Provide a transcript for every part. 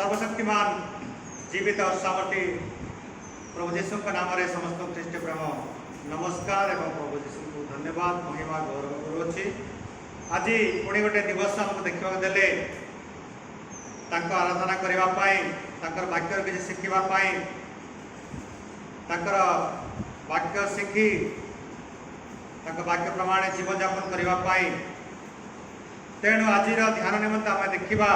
सर्वशक्तिमान जीवित और सामर्थी प्रभु जीशु नाम समस्त ख्रीष्ट प्रेम नमस्कार एवं प्रभु जीशु को धन्यवाद महिमा गौरव करुच्ची। आज पुणी गोटे दिवस आमको देखा देले आराधना करने वाक्य किसी शिखापी वाक्य शिखी वाक्य प्रमाण जीवन यापन करने तेणु आज ध्यान निमंत आम देखा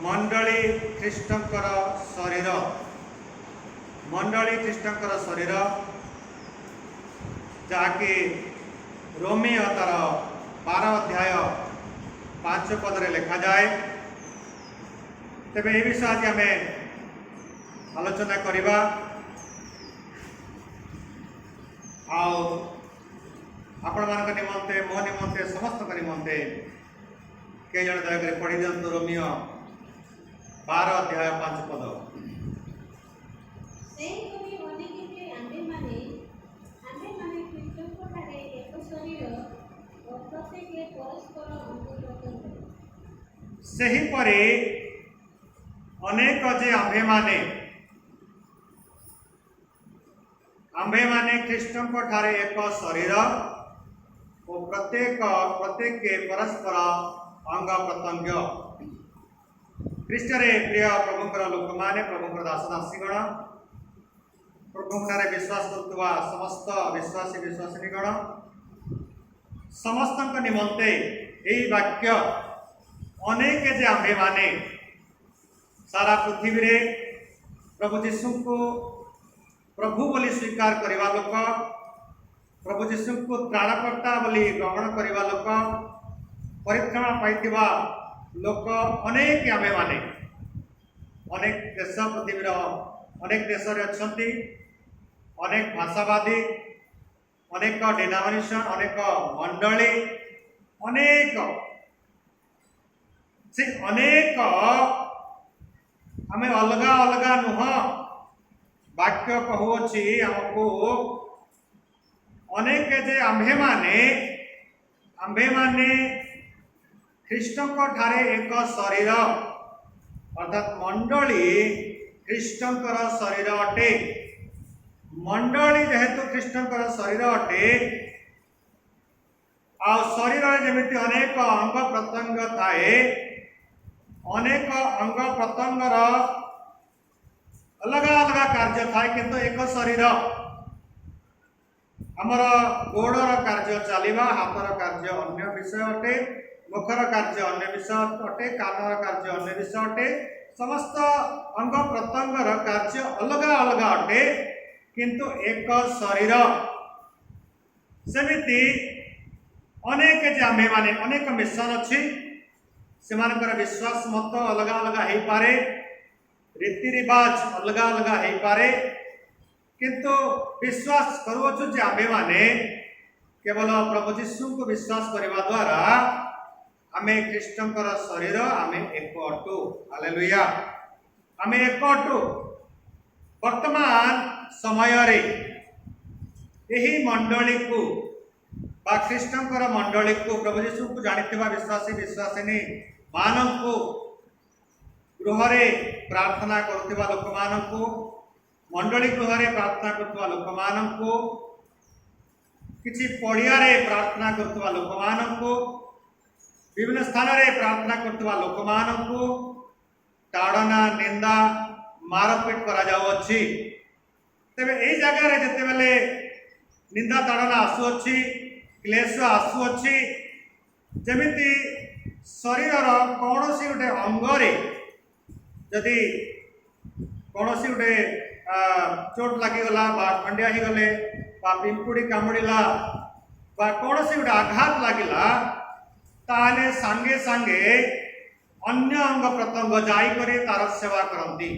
मंडली ख्रीष्टंकर शरीर मंडली ख्रीष्टंकर शरीर जहाँकि रोमी तार 12 अध्याय 5 पदरे लिखा जाए। तेबे ये विषय आज आम आलोचना करवा आपण मान निमंते मो निमंते समस्त निमंते कई जन दयाकर पढ़ी दिंतु रोमियो 12 अध्याय 5 पद। सेहीपरि अनेक जे आम्भे माने ख्रीष्टंक ठारे एक शरीर और प्रत्येक के परस्पर अंग प्रत्यंग। ख्रीष्ट रे प्रिय प्रभुंकर लोक माने प्रभुंकर दासदासीगण प्रभुंकर विश्वास करथुवा समस्त विश्वासी विश्वासिनीगण समस्त निमंते यही वाक्य अनेक जे आम्भे माने सारा पृथ्वी रे प्रभु जीशु को प्रभु बोली स्वीकार करवा लोक प्रभु जीशु को त्राणकर्ता बोली ग्रहण करवा लोक परित्राण पाइथिबा लोक अनेक आमे माने अनेक देश पृथ्वीर अनेक देश अच्छी अनेक भाषावादी अनेक डिनोमिनेशन अनेक मंडली अनेक से अनेक आमे अलगा अलगा नुह वाक्य कहूची आमको अनेक जे आम्भे माने ख्रीष्टंक ठारे एक शरीर अर्थात मंडली ख्रीष्टंकर शरीर अटे। मंडली जेहेतु ख्रीष्टंकर शरीर अटे आ शरीर जमिति अनेक अंग प्रत्यंग थाए अनेक अंग प्रत्यंगर अलग अलग कार्य थाए किंतु एक शरीर आमर गोड़र कार्य चलवा हाथर कार्य अन्य विषय अटे मुखर कार्य अन्य विषय अटे कानर कार्य अन्य विषय अटे समस्त अंग प्रत्यंगर कार्य अलग अलग अटे किंतु एक शरीर। सेमिति अनेक जामे माने अनेक मिशन अच्छी से विश्वास मत अलग अलग हो पारे रीति रिवाज अलग अलग हो पारे किंतु विश्वास करुचु जे आमे माने केवल प्रभु जीशु को विश्वास करने द्वारा आमे ख्रीष्टंकर शरीर आमे एक अटु। हालेलुया आमे एक अटु। वर्तमान समय रे यही मंडली को बा ख्रीष्टंकर मंडली को प्रभु जीशु को जानिथिबा विश्वासी विश्वासिनी माननको गृहरे प्रार्थना करुथिबा लोक माननको मंडली गृहरे प्रार्थना करुथिबा लोक माननको किछि पड़िया रे प्रार्थना करुथिबा लोक माननको विभिन्न स्थान रे प्रार्थना करुथिबा लोक माननको ताड़ना निंदा मारपीट करा जाउ अछि। तेबे एई जगह रे जते बेले निंदा ताड़ना आसु अछि क्लेश आसु अछि जमिति शरीर कौन सी गोटे अंगरे जदि कौन सी गोटे चोट लगिगला बा खंडिया ही गले बा पिंपुड़ी कामुड़िला बा कौन सी गोटे आघात लगिला ताले सांगे सांगे अन्य अंग प्रत्यंग जाई करे तार सेवा करती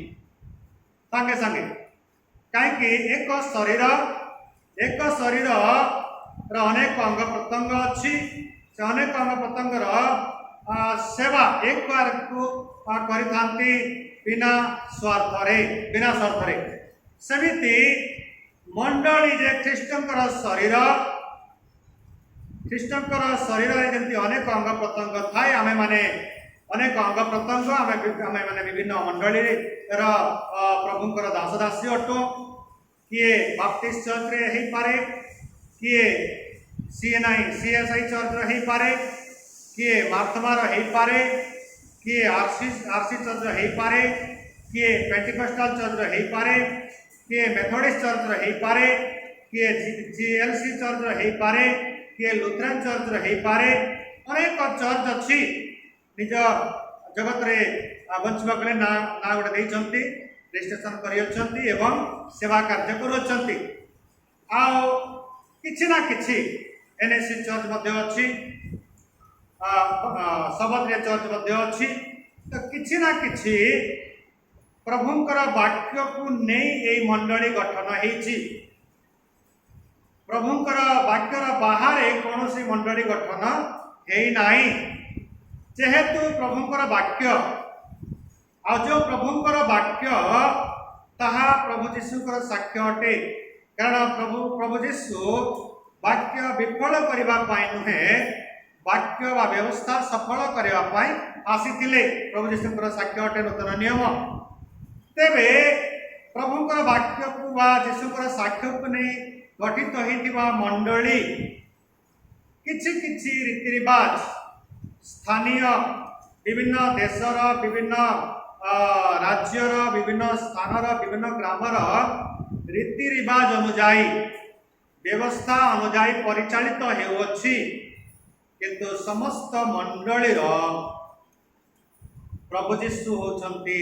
सांगे सांगे कहीं एक शरीर अनेक अंग प्रत्यंग अच्छी से अनेक अंग प्रत्यंगर सेवा एक करी बिना स्वार्थरे सेमिति मंडली जे ख्रीष्टंकर शरीर जमी अनेक अंग प्रत्यंग थाए आमे माने अनेक अंग प्रत्यंग आम मैंने विभिन्न मंडली प्रभुंर दास दासी अटो किए बाप्टिस्ट चर्च रे हो पारे किए सीएसआई चर्च रे हो पारे किए मार्थमार हो पारे किए आरसी चर्च हो पारे किए पेंटिकस्टाल चर्च हो पारे किए मेथोडिस्ट चर्च हो पारे किए जीएलसी चर्च हो पारे किए लुथरान चर्च हो पारे अनेक चर्च अच्छी निज जगत रे बंचवा गले ना गोटे देइछंती रजिस्ट्रेशन करी एवं सेवा कार्य करुछंती आओ किछि ना किछि एनएससी चर्च मध्ये अछि सबद्रिया चर्च मध्ये अछि तो किछि ना किछि प्रभुंकर वाक्य को नहीं एई मंडली गठन हेछि प्रभुंकर वाक्यर बाहर कौन सी मंडली गठन हेई नाही जेहेतु प्रभुंकर वाक्य आ जो प्रभुंकर वाक्य ताहा प्रभु जीशुकर साक्ष्य अटे कारण प्रभु जीशु वाक्य विफल करबा पाई नुहे वाक्य वा व्यवस्था सफल करबा पाई आसीथिले प्रभु जीशुकर साक्ष्य अटे नूतन नियम तेबे प्रभुंकर वाक्य को वा जीशुकर साक्ष्य को नहीं गठित होइतिबा मंडली किछि किछि रीति रिवाज स्थानीय विभिन्न देशर विभिन्न राज्यर विभिन्न स्थानर विभिन्न ग्रामर रीति रिवाज अनुजाई व्यवस्था अनुजाई परिचालित हेउछि किंतु समस्त मंडलीर प्रभु जीशु होचंती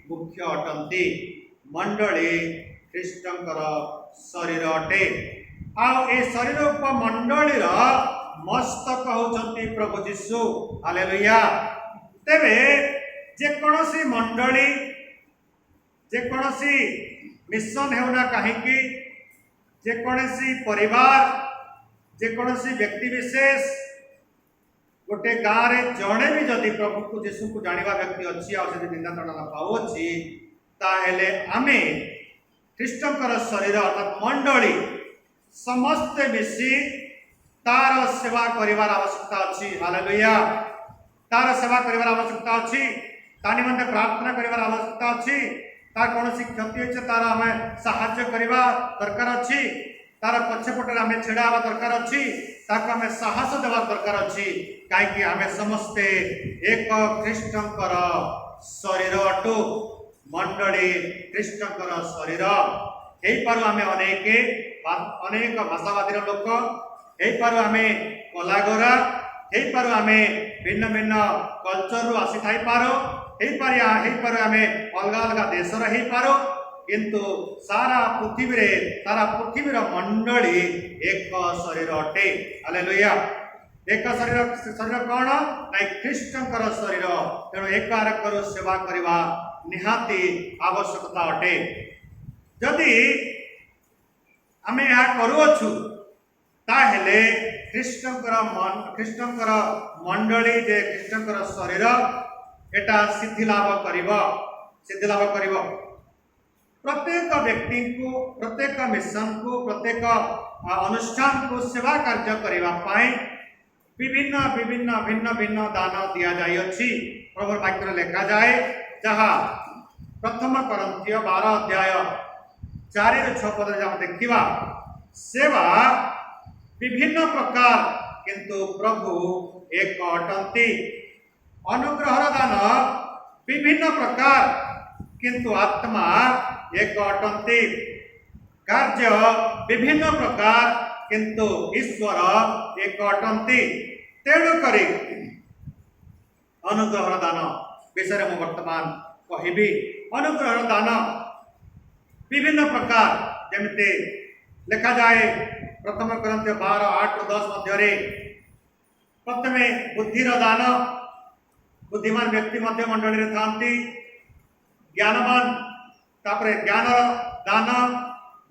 मुख्य अटंती मंडली ख्रीष्टंकर शरीर अटे आ ए शरीर उपमंडलीर मस्तक होचंती प्रभु जीशु हालेलुया तेबे जेकोसी मंडली जेकोसी मिशन हेउना कहीं जेकोसी परिवार जेकोसी व्यक्ति विशेष गोटे गाँव रे जड़े भी जदि प्रभु को जीशु को जानिबा व्यक्ति अच्छी आ निंदा तड़ना पाउछि ताहेले आमे ख्रीष्टंकर शरीर अर्थात मंडली समस्त मिसी तार सेवा करिवार आवश्यकता अछि हालेलुया तार सेवा करिवार आवश्यकता अछि तानि मन्ते प्रार्थना करिवार आवश्यकता अछि तार कोनोसी क्षति अछि तार हमें सहायता करिवा दरकार अछि तार पछपटे हमें छेड़ावा दरकार अछि ताक हमें साहस देवा दरकार अछि काहे कि हमें समस्ते एक ख्रीष्टंकर शरीर अटु मंडली ख्रीष्टंकर शरीर हेई पारु हमें अनेक भाषावादी लोक हेई पारु हमें कलागोरा हेई पारु हमें भिन्न भिन्न कल्चर रु आसी थाई पारो हेई पारु हमें अलग अलग देशर हेई पारो किंतु सारा पृथ्वीर मंडली एक शरीर अटे हालेलुया एक शरीर कौन ना ख्रीष्टंकर शरीर तेणु एकारकर सेवा करवा निहाती आवश्यकता अटे जदि आमे यह करूछु ताहेले ख्रीष्टंकर मंडली जे ख्रीष्टंकर शरीर एटा सिद्धि लाभ करिवो प्रत्येक व्यक्ति को प्रत्येक मिशन को प्रत्येक अनुष्ठान को सेवा कार्य करबा पाई विभिन्न विभिन्न भिन्न भिन्न दान दिया जाय अछि प्रभु वाक्य लिखा जाए जहाँ प्रथम करंथिय 12 अध्याय 4 ରୁ 6 पद जहाँ देखिबा सेवा विभिन्न प्रकार किंतु प्रभु एक अटंती अनुग्रह दान विभिन्न प्रकार किंतु आत्मा एक अटंती कार्य विभिन्न प्रकार किंतु ईश्वर एक अटंती तेणु करी अनुग्रह दान विषय में वर्तमान कहिबी अनुग्रह दान विभिन्न प्रकार जमिते लिखा जाए प्रथम करंथिय 12 8 ରୁ 10 मध्य प्रथमे बुद्धिर दान बुद्धिमान व्यक्ति मध्य मंडली रे थांती ज्ञानवान तापरे ज्ञान दान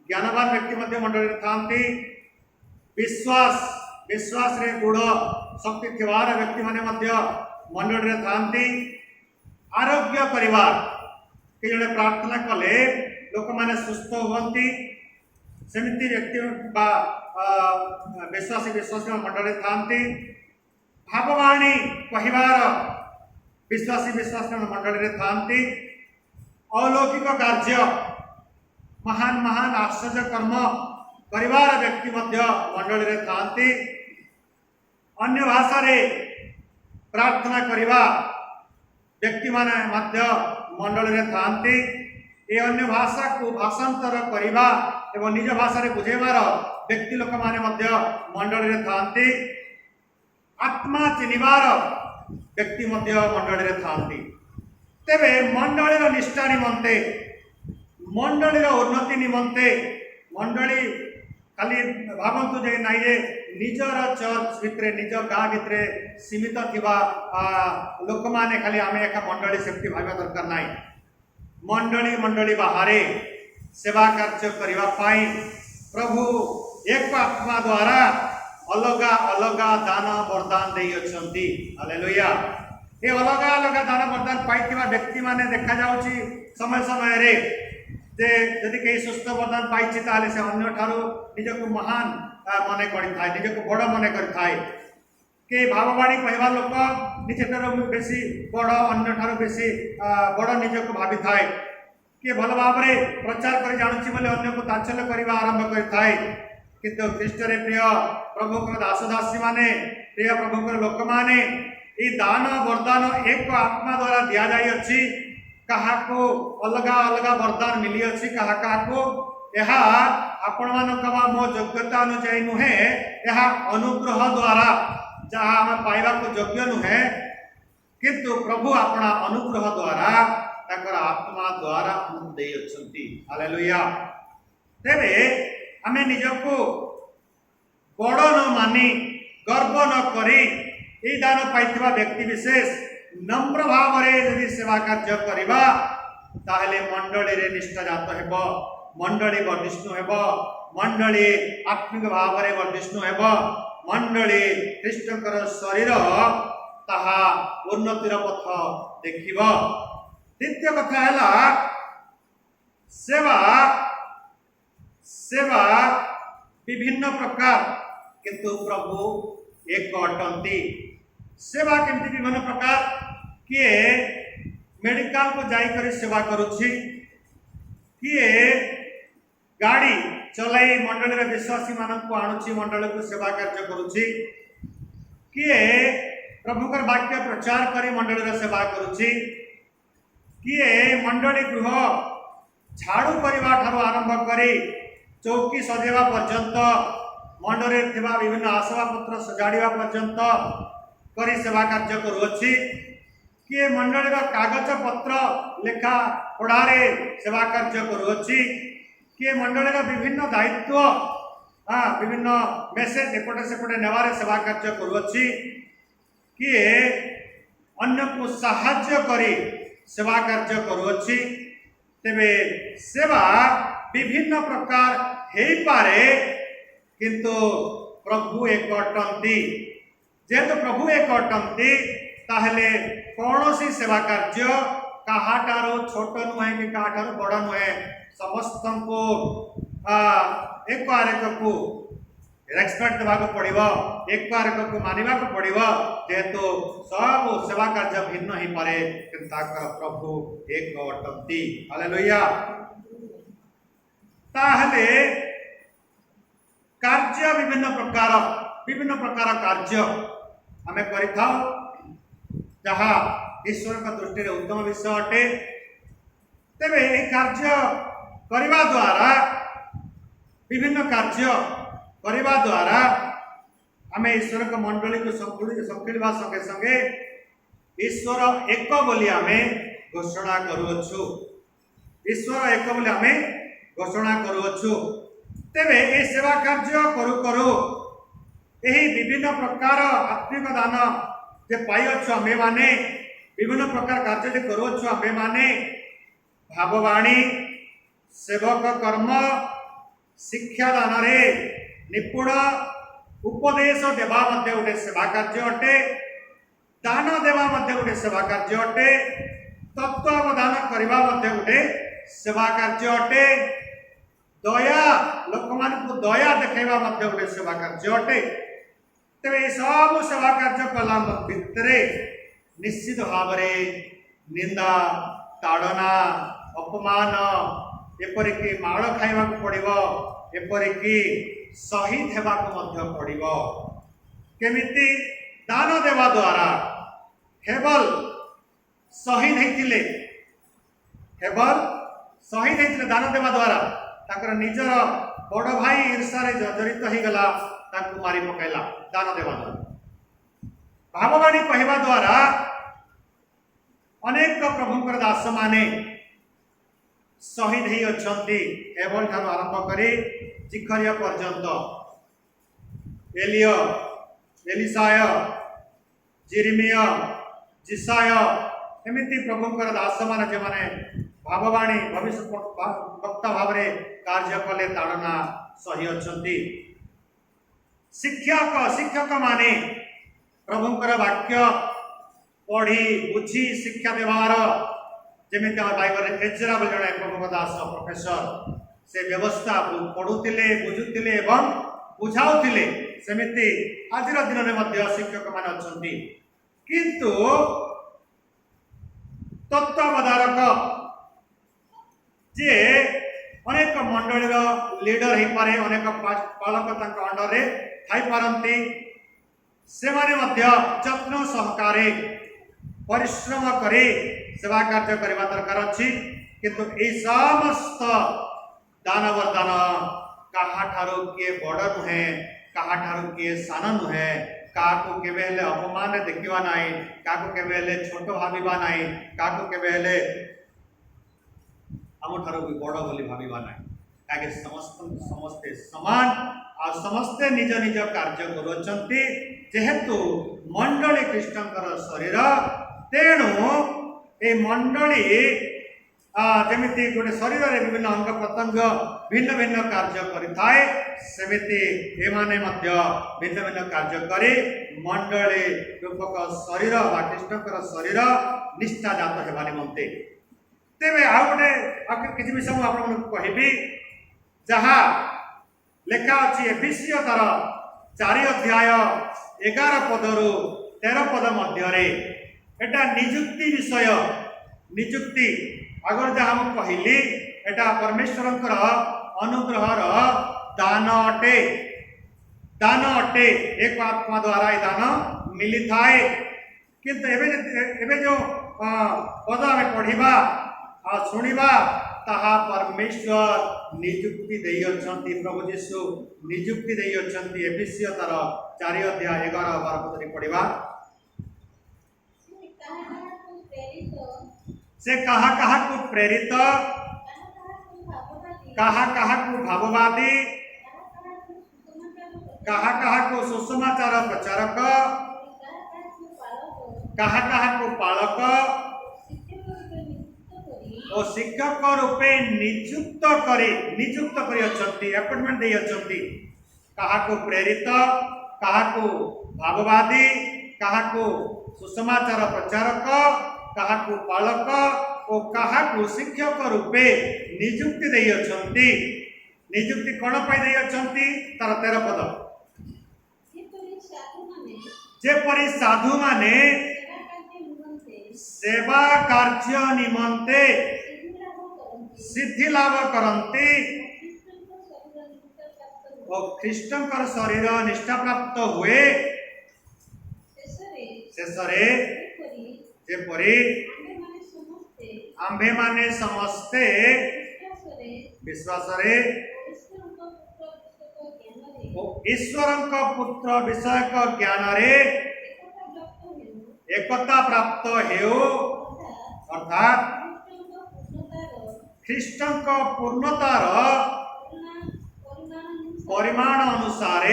ज्ञानवान व्यक्ति मध्य मंडली रे थांती विश्वास रे गुण शक्ति थिवार व्यक्ति माने मध्य मंडली रे थांती आरोग्य परिवार कि जने प्रार्थना कले लोक माने सुस्थ होती सेमिति व्यक्ति बा विश्वासी मंडली थांती भाववाणी कहिबार विश्वासी विश्वासी मंडली थांती अलौकिक कार्य महान महान आश्चर्य कर्म परिवार व्यक्ति मंडली थांती अन्य भाषा रे प्रार्थना करवा व्यक्ति माने मंडली थांती ए अन्य भाषा को भाषांतर करवा एवं निज भाषा रे बुझेबार व्यक्ति लोक माने मंडली थांती आत्मा चिनिबार व्यक्ति मंडली थांती तेबे मंडली निष्ठा निमंते मंडली उन्नति निमंते मंडली खाली भावतु जे नाई जे निजर चर्च भितर निज गाँ भितर सीमित थिबा लोक माने खाली आम एक मंडली सेफ्टी भाव दरकार नाई मंडली मंडली बाहरे सेवा कार्य करने पाई प्रभु एक आत्मा द्वारा अलगा अलगा दान वरदान दे अछंती हालेलुया ये अलगा अलगा दान वरदान पाइथिबा व्यक्ति माने देखा जाउची समय समय रे जे यदि कहीं सुस्थ वरदान पाइछि ताले से अन्य ठारो निजको महान मने करि थाए निजको बड़ मने करि थाए के भाववाणी कहवा लोक निजेटर बेसी बड़ अन्य ठारो बेसी बड़ निजको भाबी थाए के भल भाव रे प्रचार कर जानुछि बोले अन्य को ताच्छल्य करबा आरंभ करि थाए किंतु ख्रीष्ट रे प्रिय प्रभु को दास दासी माने प्रिय प्रभु को लोक माने ई दान वरदान एक आत्मा द्वारा दिया जाई अछि कहा को अलगा अलगा वरदान मिली अछि कहा कहा को यह आपण मानक मो योग्यता अनुसार नुहे यह अनुग्रह द्वारा जहाँ आम पाइबा को योग्य नुहे किंतु प्रभु अपना अनुग्रह द्वारा ताकर आत्मा द्वारा दे अछंती हालेलुया तेरे आमे निजको बड़ न मानी गर्व न करी ई दान पाइथिबा व्यक्ति विशेष नम्र भाव रे यदि सेवा कार्य करबा ताहले मंडली रे निष्ठाजात हेबो मंडली वर्धिष्णु हेबो मंडली आत्मिक भाव रे वर्धिष्णु हेबो मंडली कृष्णकर शरीर ताहा उन्नतिर पथ देखिबो द्वितीय कथा हैला सेवा सेवा विभिन्न प्रकार किंतु प्रभु एक अटंती सेवा केमती विभिन्न प्रकार किए मेडिकल को जाकर सेवा करुछि किए गाड़ी चलाई मंडली विश्वासी मानक को आणुछि मंडली को सेवा कार्य करुछि किए प्रभुकर वाक्य प्रचार करी मंडली सेवा करुछि किए मंडली गृह झाड़ू करवा ठारू आरंभ करी चौकी सजेवा पर्यंत मंडली थिबा विभिन्न आसवा पत्र सजाड़िया पर्यंत करी सेवा कार्य करुछि किए मंडली कागज पत्र लेखा पढ़ारे सेवा कार्य करुछि किए मंडली विभिन्न दायित्व विभिन्न मेसेज एपटे सेपटे नेवारे सेवा कार्य करुछि किए अन्य को साहाय्य करी सेवा कार्य करुछि तेबे सेवा विभिन्न प्रकार हे पारे किंतु प्रभु एक अटंती जेहेतु प्रभु एक अटंती ताहले कौनसी सेवा कार्य काहाटारो छोट नुहे कि काहाटारो बड़ नुहे समस्त को एक आरेक को रेस्पेक्ट देवा पड़ो एक आरेक को मानिबा पड़ो जेहेतु सब सेवा कार्य भिन्न ही पारे किंतु प्रभु एक अटंती हालेलुया ताहले कार्य विभिन्न प्रकार कार्य आमे करिथाउ जहा ईश्वर का दृष्टि रे उत्तम विषय अटे तेबे ए कार्य करबा द्वारा विभिन्न कार्य करबा द्वारा आमे ईश्वर का मंडली को संखिलवा संगे संगे ईश्वर एक बोली आमे घोषणा करूछु ईश्वर एक बोली आमे घोषणा करूछु तेबे ए सेवा कार्य करू करू यही विभिन्न प्रकार आत्मिक दान जे पाइछु आमे माने विभिन्न प्रकार कार्य जे करूछु आमे माने भाववाणी सेवक कर्म शिक्षा दान रे निपुण उपदेश देवा मध्य गोटे सेवा कार्य अटे दान देवा मध्य गोटे सेवा कार्य अटे तत्वावधान करबा मध्य गोटे सेवा कार्य अटे दया लोक को दया देखा मध्य गोटे सेवा कार्य अटे तेरे सब सेवा कार्य कला भितर निश्चित भाव निंदा ताड़ना अपमान एपरिक माड़ खाइबा पड़ो एपरिक शहीद होगा पड़ो केमिति दान देवा द्वारा हेबल शहीद होते हेबल शहीद होते दान देवा द्वारा ताकर निजर बड़ भाई ईर्षार जर्जरित हो गला मारी पकईला दान देवा द्वारा भाववाणी कहवा द्वारा अनेक प्रभुंकर दास माने शहीद ही अछंती हेबल ठार आरंभ करी जिखरिया पर्यंत एलिया एलिसाय जिरिमिया जिसाय एमती प्रभुंकर दास मान जो मैंने भाववाणी भविष्य वक्ता भाव कार्य कले ताड़ना सही अच्छा शिक्षक माने प्रभुंकर वाक्य पढ़ी बुझी शिक्षा देवार जमी बाइबल एजरा बोली जड़े प्रभुंकर दास प्रोफेसर से व्यवस्था पढ़ुले बुझुले बुझाऊले सेमिति आज दिन में शिक्षक मान अच्छा किंतु तत्वावधारक जे अनेक मंडल लीडर हो पारे अनेक पालक अंडर थी पारती से जत्न सहकारे परिश्रम करे सेवा कार्य करने दरकार अच्छी किंतु ये समस्त दान वरदान कहाठारू किए बड़ नुहे कहाठारू किए सान नुहे क्या केवे अपमान देखा ना क्या केवे छोट भाविबा ना क्या केवे आम ठार भी बड़ बोली भाविबा ना क्या समस्ते समान आ समस्ते निज निज कार्य करुँच जेहेतु मंडली कृष्णकर शरीर तेणु ये मंडली जमी गोटे शरीर में विभिन्न अंग प्रत्यंग भिन्न भिन्न कार्य करें सेमिति एमाने भिन्न भिन्न कार्य करे मंडली रूपक शरीर बा कृष्णकर शरीर निष्ठाजात होगा निमंते तेरे आउ गोटे किसी विषय मुझे कहबी जहाँ लेखा अच्छी एफिसीय तार 4 अध्याय 11 पदरु 13 पद मध्य एटा निजुक्ति विषय निजुक्ति आगर जहाँ मुझे कहली एटा परमेश्वर अनुग्रहर दान अटे एक आत्मा द्वारा ये दान मिली थाए किंतु एबे जो पद आम पढ़ा शुणा ताहा परमेश्वर निजुक्ति दे अछंती प्रभु जीशु निजुक्ति दे अछंती एफिसीय तार 4 अध्याय 11 12 पद पढ़ा से कहा को प्रेरित कहा को भाववादी कहा को सुसमाचार प्रचारक कहा को पालक और शिक्षक रूपे नियुक्त करी अपॉइंटमेंट दे अछंती कहा को प्रेरित कहा को भाववादी कहा को सुसमाचार प्रचारक कहा को पालक और कहा को शिक्षक रूपे नियुक्ति दे अछंती नियुक्ति कौन पाई दे अछंती तार 13 पद जेपरी साधु माने सेवा कार्य निमंते सिद्धि लाभ करते और ख्रीष्टकर शरीर निष्ठा प्राप्त हुए शेषरे जेपरी आंभे माने समस्ते विश्वास ईश्वर पुत्र विषयक ज्ञान एकता प्राप्त हेउ अर्थात ख्रीष्टन का पूर्णतार परिमाण अनुसार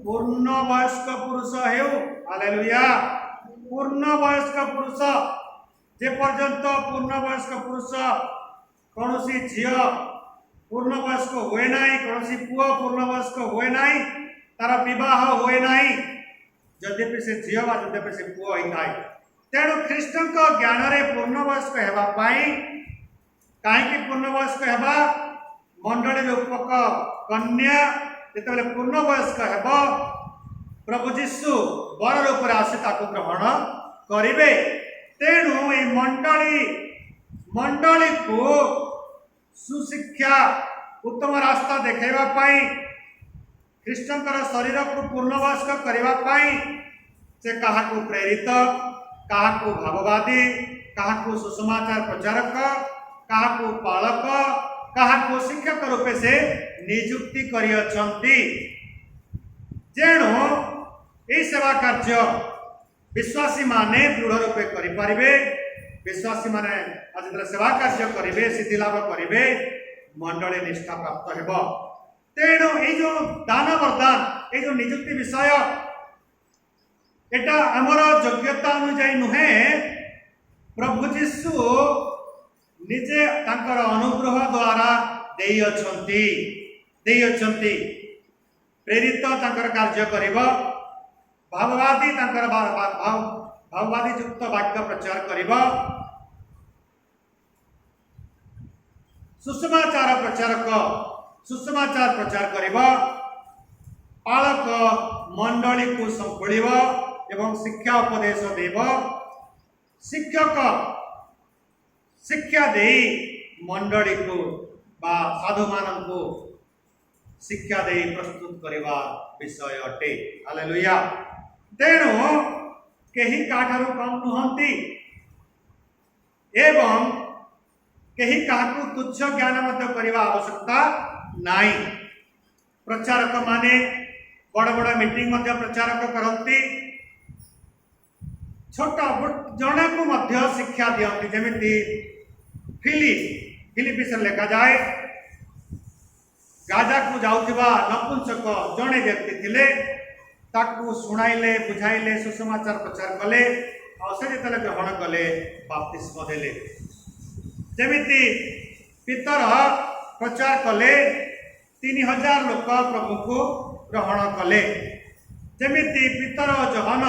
पूर्ण वयस्क पुरुष हेउ हालेलुया पूर्ण वयस्क पुरुष जे पर्यंत पूर्ण वयस्क पुरुष कौन सी झील पूर्ण वयस्क हुए ना कौन सी पुआ पूर्ण वयस्क हुए ना तार विवाह हुए ना यद्यपि से झील बा यद्यपि से पुआ होता है तेणु ख्रीष्टन को ज्ञान में पूर्ण वयस्क होगापाई कहीं पूर्ण वयस्क होगा मंडली रूपक कन्या जिते पूर्ण वयस्क हो प्रभु जीशु वर रूप आसी ग्रहण करिवे। तेणु ए मंडली को सुशिक्षा उत्तम रास्ता देखैबा पाई ख्रीष्टंकर शरीर को पूर्णवयस्क करबा पाई से काहाकू प्रेरित, काहाकू भाववादी, काहाकू सुसमाचार प्रचारक, काहाकू पालक, काहाकू शिक्षक रूपे से नियुक्ति करियछंती। जेणु यही सेवा कार्य विश्वासी माने दृढ़ रूपे करिपारिबे। विश्वासी माने आज सेवा कार्य करिवे, सिद्धि लाभ करिवे, मंडली निष्ठा प्राप्त हेब। तेणु ये जो दान वरदान, ये जो नियुक्ति विषय, एटा आमर योग्यता अनुजाई नुहे, प्रभु जीशु निजे तांकर अनुग्रह द्वारा देइछंती। प्रेरित तांकर कार्य करिब, भाववादी तांकर भाववादी युक्त वाक्य प्रचार करिब, सुसमाचार प्रचार करिब, पालक मंडली को संभालिब एवं शिक्षा उपदेश देव, शिक्षक शिक्षा दे मंडली को बा साधु मान को शिक्षा दे प्रस्तुत करवा विषय अटे। हालेलुया। तेणु केही काठारु कम नुहंती एवं केही काहाकू तुच्छ ज्ञान मध्य करवा आवश्यकता नाई। प्रचारक माने बड़ बड़ मीटिंग मध्य प्रचारक करती, छोट जने को मध्य शिक्षा दियंती। जेमिति फिलिपिस लिखा जाए, गाजा को जाउथिबा नपुंसक जड़े व्यक्ति थिले, ताकू शुणाइले, बुझाइले, सुसमाचार प्रचार कले, और से जेतले ग्रहण कले बपतिस्म देले। जेमिति पीतर प्रचार कले, 3000 लोक प्रभु को ग्रहण कले। जेमिति पीतर जहन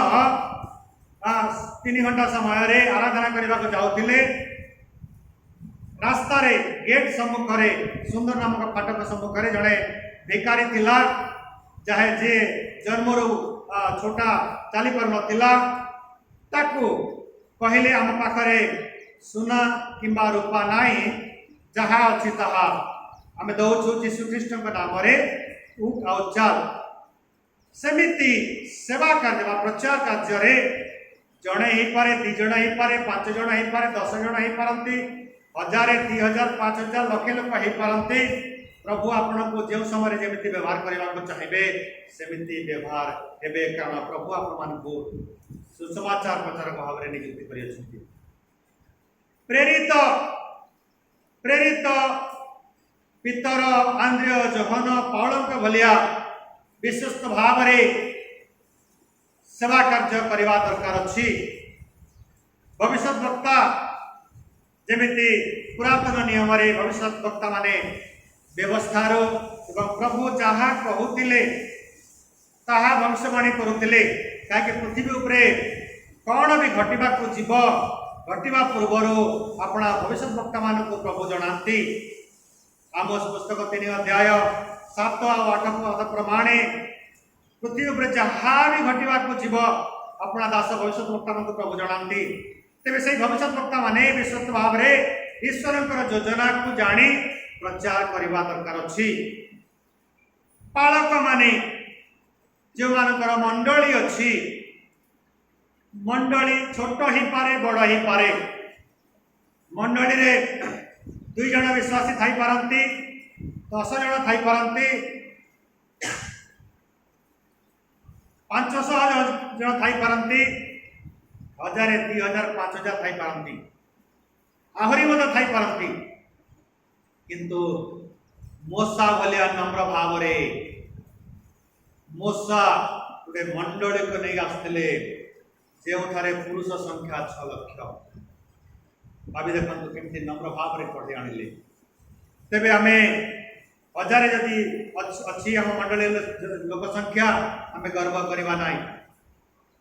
3 घंटा समय रे आराधना करने को जाउथिले, रास्ता रे गेट सम्मुख रे सुंदर नामक फाटक सम्मुख रे जड़े भिकारी थिला, चाहे जे जन्मरू छोटा चली पार नथिला, ताकू कहले आम पाखरे सुना किंबा रूपा नाई, जहा अछि ताहा आमे दउछु यीशु ख्रीष्ट नाम रे उठ आउ चल। सेमिति सेवा कार्य प्रचार कार्य रे जड़े ही पारे, 2 जण ही पारे, 5 जण ही पारे, 10 जण ही पारंती, 1000, 3000, 5000, लक्ष लोक ही पारंती। प्रभु आपण को जो समय जेमिति व्यवहार करबा को चाहिए सेमिति व्यवहार हेबे, कारण प्रभु आपण मान को सुसमाचार प्रचारक भाव में नियुक्ति करियछथि। प्रेरित पीतर, आंद्रिय, जोहन, पाउलक भलिया विश्वस्त भाव में सेवा कार्य करवा दरकार अछि। भविष्य वक्ता जेमिति पुरातन नियम रे भविष्य वक्ता माने व्यवस्थार एवं प्रभु जहा कहूतिले ताहा भविष्यवाणी करुतिले, काहे पृथ्वी उपरे कौन भी घटिबा को जीव, घटिबा पूर्वरु अपना भविष्य वक्ता मान को प्रभु जनाती। आमोस पुस्तक 3 अध्याय 7 और 8 पद प्रमाणे पृथ्वी उपरे जहा भी घटिबा को जीव अपना दास भविष्य वक्ता मान को प्रभु जनाती। तेबे से भविष्य वक्ता माने विश्वस्त भाव रे ईश्वरंकर योजना को जानी प्रचार करवा दरकार अछि। पालक माने जो मानकर मंडली अछि, मंडली छोट ही पारे, बड़ ही पारे। मंडली रे 2 जण विश्वासी थाई पारंती, 10 जण थाई पारंती, 500 जण थाई पारंती, 1000, 3000, 5000 थाई पारंती, आहरी मत थाई पारंती। किंतु मोसा भलिया नम्र भाव रे मोसा गोटे मंडली को नहीं आसते, से पुरुष संख्या 6 लाख। भाभी देखो केमती नम्र भाव में पढ़े आनिले। तेबे आमे 1000 जदि अच्छी आम मंडली लोक संख्या आमे गर्व करवा नाई।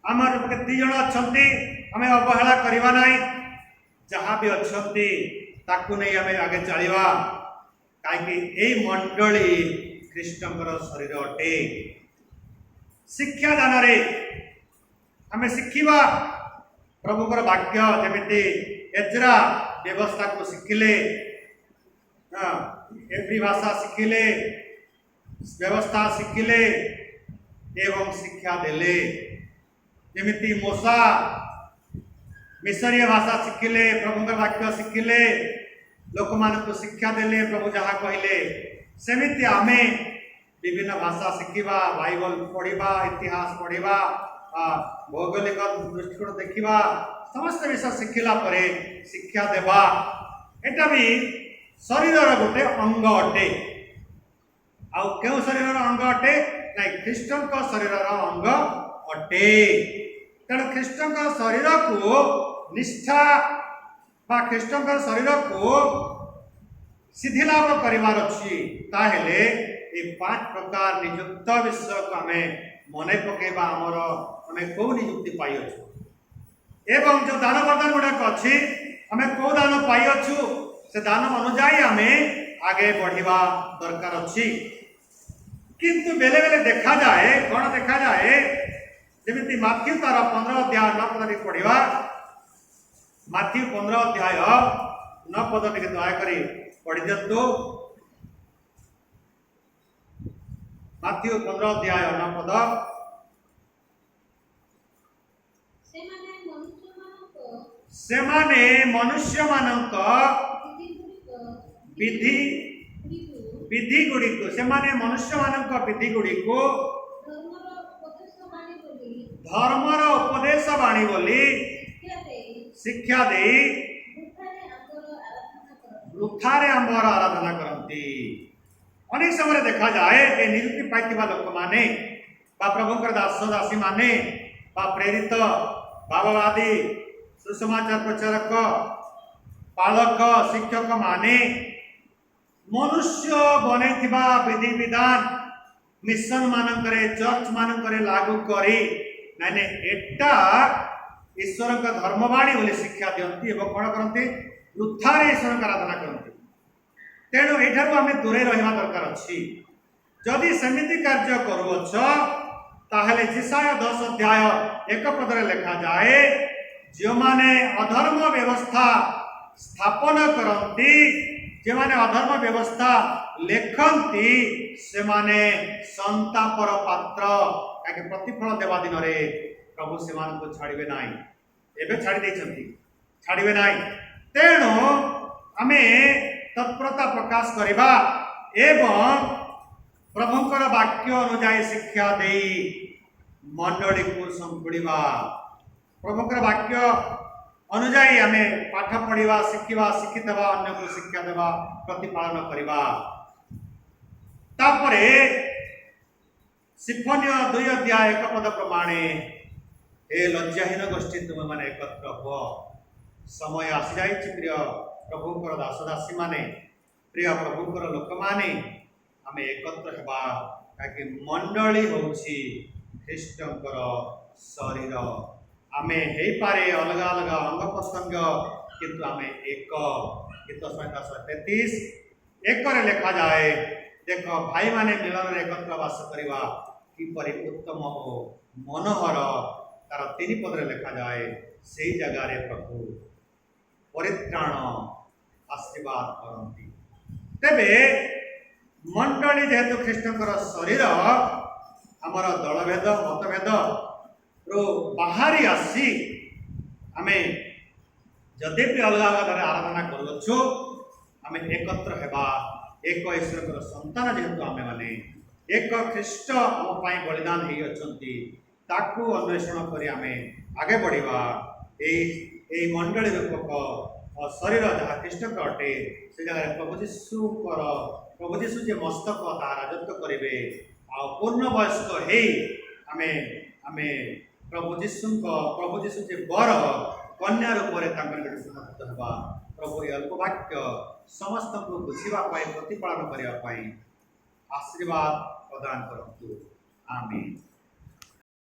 आमर 2 जण अच्छी आमे अवहेला करवा नाई। जहाँ भी अच्छी ताकू नहीं आमे आगे चलवा, कहीं मंडली ख्रीष्टंकर शरीर अटे। शिक्षा दान रे आमे शिखिबा प्रभुकर वाक्य जमिति एजरा व्यवस्था को शिखिले एवरी भाषा शिखिले व्यवस्था शिखिले एवं शिक्षा देले जमिति मूसा मिसरीय भाषा शिखिले प्रभुकर वाक्य शिखिले लोक मान को शिक्षा देले प्रभु जहाँ कहले सेमिति आमे विभिन्न भाषा शिखिबा बाइबल पढ़िबा इतिहास पढ़िबा भौगोलिक दृष्टिकोण देखिबा समस्त विषय शिखिला परे शिक्षा देबा एटा भी शरीर गोटे अंग अटे आउ क्यों शरीर अंग अटे ना ख्रीष्टन का शरीर अंग अटे तेणु ख्रीष्टन का शरीर को निष्ठा बा ख्रीष्टन का शरीर को शिथिलाभ करिवार अछि ताहेले ये 5 प्रकार नियुक्त विषय को हमें मने पकेबा हमर हमें को नियुक्ति पाई अछि एवं जो दान वरदान गुडा अछि हमें को दान पाई अछु से दान अनुसार हमें आगे बढ़िबा दरकार अछि किंतु बेले बेले देखा जाए कौन देखा जाए जमिति माथ्यू तार 15 अध्याय 9 पद पढ़िबा माथ्यू 15 अध्याय 9 पद टिके दया करी पढ़ि दियंतु माथ्यू 15 अध्याय 9 पद सेमाने मनुष्य मानक विधि विधि गुड़ी को सेमाने मनुष्य मानक विधि गुड़ी को धर्मर उपदेश बाणी बोली शिक्षा दे वृथारे आंबर आराधना करती अनेक समय देखा जाए ये नियुक्ति पाइथिबा लोक माने बा प्रभुकर दास दासी माने बा प्रेरित बाबावादी सुसमाचार प्रचारक पालक शिक्षक माने मनुष्य बनैथिबा विधि विधान मिशन मानकरे चर्च मानकरे लागू करी नाने एटा ईश्वर का धर्मवाणी बोली शिक्षा दियंती एवं कौन करती वृथारे ईश्वर का आराधना करती तेणु एठारु आमे दूरे रहिबा दरकार अछि जदि सेमिति कार्य करूअछ ताहले जिसाया 10 अध्याय 1 पदरे लिखा जाए जो माने अधर्म व्यवस्था स्थापन करती जे माने अधर्म व्यवस्था लेखंती से माने संतापर पात्र काके प्रतिफल देवा दिन रे प्रभु से मान को छाड़िबे नाही एबे छाड़ी दैछंती छाड़िबे नाही तेणु आमे तत्परता प्रकाश करिबा एवं प्रभुकर वाक्य अनुसार शिक्षा देई मंडली को संपुड़िबा प्रभुकर वाक्य अनुसार आमे पाठ पढ़िबा शिखिबा शिक्षित हेबा अन्य को शिक्षा देबा प्रतिपालन करिबा तापरे सिफन्य 2 अध्याय 1 पद प्रमाणे ए लज्जाहीन गोष्ठी तुम माने एकत्र हो समय आसी जाइछि प्रिय प्रभुकर दास दासी माने प्रिय प्रभुकर लोक माने आमे एकत्र हेबा काकि मंडली होछि ख्रीष्टंकर शरीर आमे हे पारे अलग अलग अंग प्रत्यंग किंतु आमे एक गीत संहिता 133 एक लिखा जाए देख भाई माने मिलन रे एकत्र वास करिबा किपरि उत्तम हो मनोहर तार 3 पदरे लिखा जाए सेही जगह रे प्रभु परित्राण आशीर्वाद करती तेबे मंडली जेहेतु ख्रीष्टंकर शरीर आमर दलभेद मतभेद रो बाहरी आसी आमे जदि भी अलग अलग आराधना करूछु आमे एकत्र हेबा एक ईश्वर संतान जेहेतु आमे माने एक ख्रीष्ट आम पाई बलिदान हेई अछंती ताकू अन्वेषण करी आमे आगे बढ़िबा ए मंडली रूपक शरीर जहाँ ख्रीष्ट अटे से जगह प्रभु जीशु जे मस्तक ता राजत्व करेंगे आ पूर्ण वयस्क हे आमे आमे प्रभु जीशु जे बर कन्या रूप में समर्पित होगा प्रभु ये अल्प वाक्य समस्त को बुझा प्रतिपालन करने आशीर्वाद प्रदान करतु आमीन।